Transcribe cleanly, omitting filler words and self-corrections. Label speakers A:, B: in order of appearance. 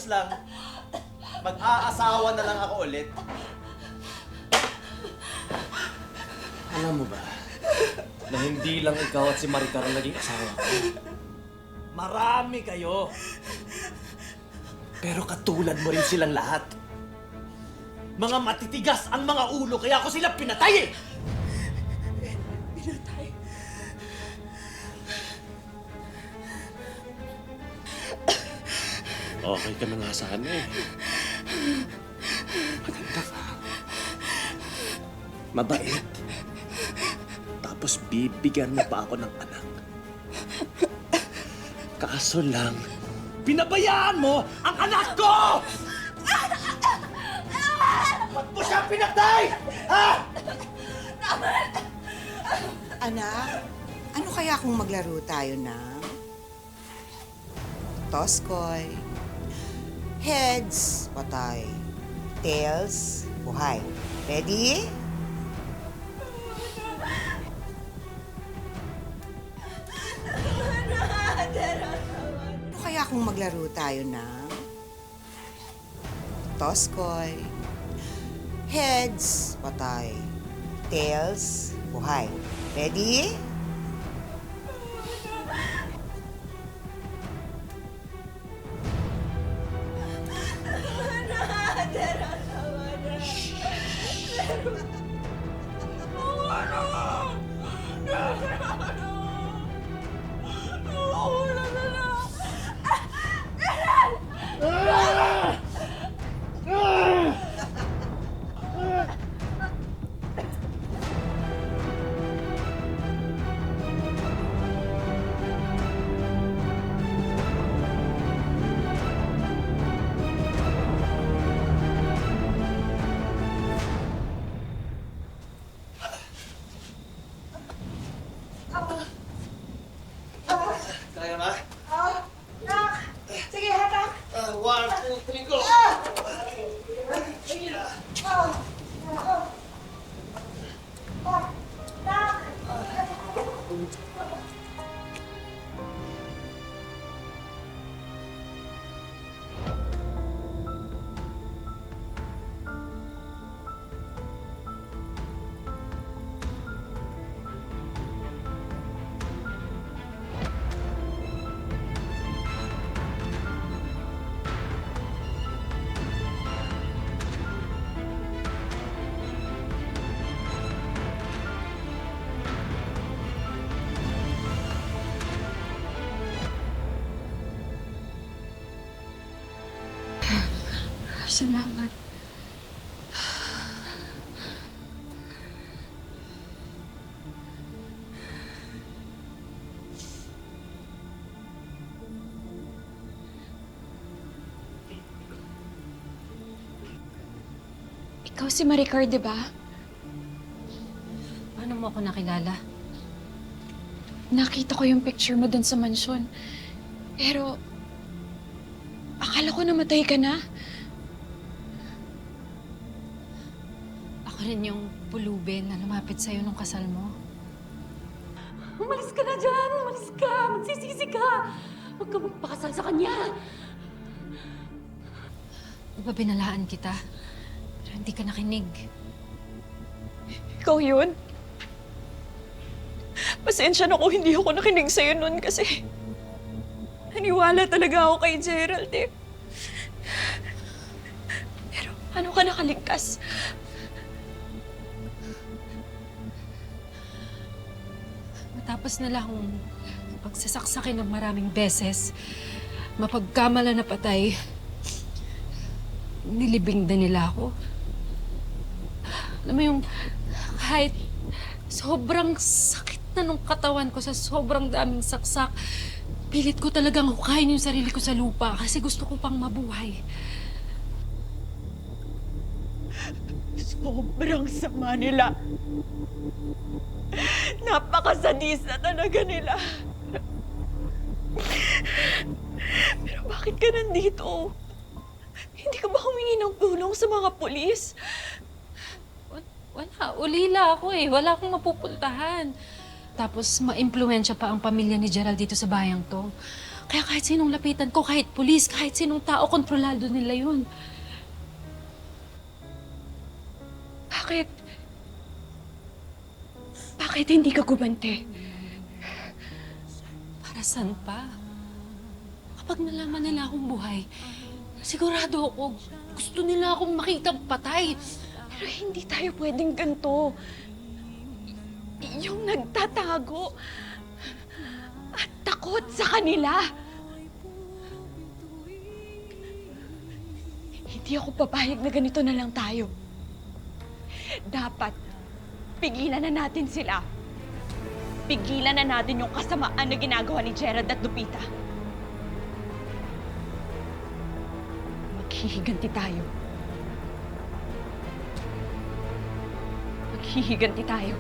A: ayos lang, mag-aasawa na lang ako ulit. Alam mo ba, na hindi lang ikaw at si Maricar ang naging asawa ko. Marami kayo. Pero katulad mo rin silang lahat. Mga matitigas ang mga ulo, kaya ako sila pinatay eh!
B: Pinatay?
A: Okay ka na nga sana eh. Maganda ka. Mabait. Tapos bibigyan mo pa ako ng anak. Kaso lang, pinabayaan mo ang anak ko! Ba't mo siya pinatay? Ha?
B: Anak, ano kaya kung maglaro tayo ng Toskoy? Heads, patay. Tails, buhay. Ready? Ano kaya kung maglaro tayo ng Toskoy? Heads, patay. Tails, buhay. Ready?
A: Kaya ba?
B: Nak! Sige, hatak!
A: 1, 2, 3, go!
C: Salamat. Ikaw si Maricar, di ba?
D: Paano mo ako nakilala?
C: Nakita ko yung picture mo dun sa mansyon. Pero, akala ko namatay ka na.
D: Ako rin yung pulubi na lumapit sa'yo nung kasal mo.
E: Umalis ka na dyan! Umalis ka! Magsisisi ka! Huwag ka magpakasal sa kanya!
D: Di ba binalaan kita? Pero hindi ka nakinig.
C: Ikaw yun? Pasensya na kung hindi ako nakinig sa'yo nun kasi naniwala talaga ako kay Gerald eh. Pero paano ka nakaligtas?
D: Matapos nila akong pagsasaksakin ng maraming beses, mapagkamala na patay, nilibing din nila ako. Alam mo yung kahit sobrang sakit na nung katawan ko sa sobrang daming saksak, pilit ko talagang hukayin yung sarili ko sa lupa kasi gusto ko pang mabuhay.
B: Sobrang sama nila. Napakasadista talaga nila. Pero bakit ka nandito? Hindi ka ba humingi ng tulong sa mga pulis?
D: Wala, ulila ako eh. Wala akong mapupuntahan. Tapos, maimpluwensya pa ang pamilya ni Gerald dito sa bayang to. Kaya kahit sinong lapitan ko, kahit pulis, kahit sinong tao, kontrolado nila yun.
C: Bakit? Bakit hindi ka gumante?
D: Para saan pa? Kapag nalaman nila akong buhay, sigurado ako, gusto nila akong makitang patay.
C: Pero hindi tayo pwedeng ganito. Yung nagtatago at takot sa kanila. Hindi ako papayag na ganito na lang tayo. Dapat, pigilan na natin sila. Pigilan na natin yung kasamaan na ginagawa ni Gerald at Lupita. Maghihiganti tayo. Maghihiganti tayo.